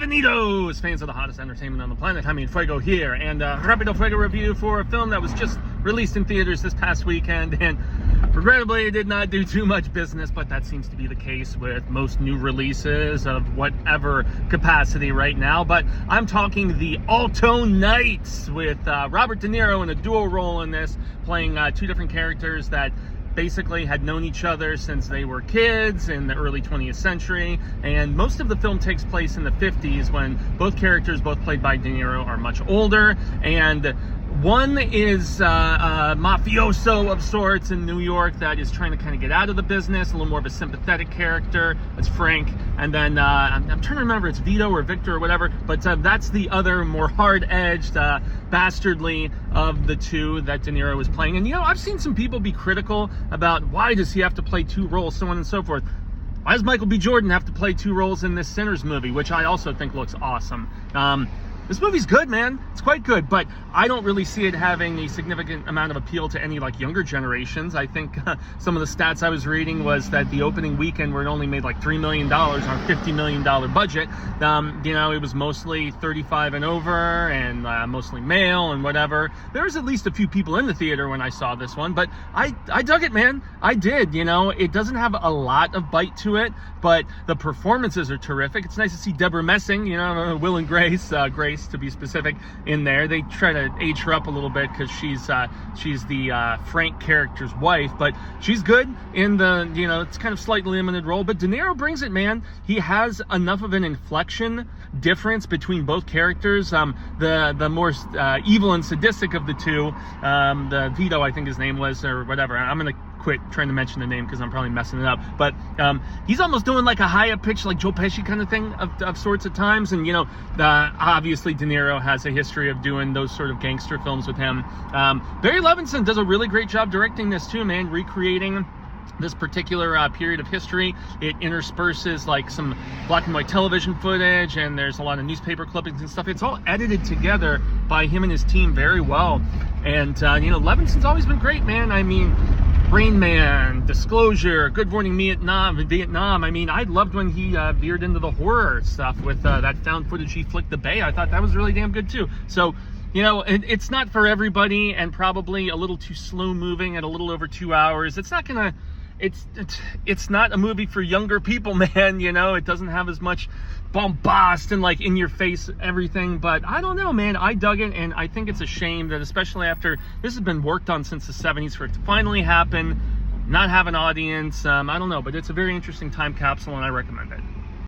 Bienvenidos, fans of the hottest entertainment on the planet. I mean, Fuego here, and Rapido Fuego review for a film that was just released in theaters this past weekend, and regrettably it did not do too much business, but that seems to be the case with most new releases of whatever capacity right now. But I'm talking the ALTO Nights with Robert De Niro in a dual role in this, playing two different characters that basically had known each other since they were kids in the early 20th century, and most of the film takes place in the 50s when both characters, both played by De Niro, are much older, and one is a mafioso of sorts in New York that is trying to kind of get out of the business, a little more of a sympathetic character. That's Frank. And then I'm trying to remember, it's Vito or Victor or whatever, but that's the other more hard-edged, bastardly of the two that De Niro was playing. And, you know, I've seen some people be critical about why does he have to play two roles, so on and so forth. Why does Michael B. Jordan have to play two roles in this Sinners movie, which I also think looks awesome? This movie's good, man. It's quite good, but I don't really see it having a significant amount of appeal to any like younger generations. I think some of the stats I was reading was that the opening weekend where it only made like $3 million on a $50 million budget, you know, it was mostly 35 and over and mostly male and whatever. There was at least a few people in the theater when I saw this one, but I dug it, man. I did, you know. It doesn't have a lot of bite to it, but the performances are terrific. It's nice to see Deborah Messing, you know, Will and Grace, Grace to be specific, in there. They try to age her up a little bit because she's the Frank character's wife, but she's good in the, you know, it's kind of slightly limited role. But De Niro brings it, man. He has enough of an inflection difference between both characters. The more evil and sadistic of the two, the Vito, I think his name was, or whatever. I'm gonna quit trying to mention the name because I'm probably messing it up, but he's almost doing like a high up pitch, like Joe Pesci kind of thing of sorts at times. And, you know, obviously De Niro has a history of doing those sort of gangster films with him. Barry Levinson does a really great job directing this too, man, recreating this particular period of history. It intersperses like some black and white television footage, and there's a lot of newspaper clippings and stuff. It's all edited together by him and his team very well. And you know, Levinson's always been great, man. I mean, Rain Man, Disclosure, Good Morning Vietnam. I mean, I loved when he veered into the horror stuff with that found footage he flicked the bay. I thought that was really damn good too. So, you know, it's not for everybody, and probably a little too slow moving at a little over 2 hours. It's not gonna, it's not a movie for younger people, man. You know, it doesn't have as much bombast and like in your face everything, but I don't know, man. I dug it, and I think it's a shame that, especially after this has been worked on since the 70s, for it to finally happen, not have an audience. I don't know, but it's a very interesting time capsule, and I recommend it.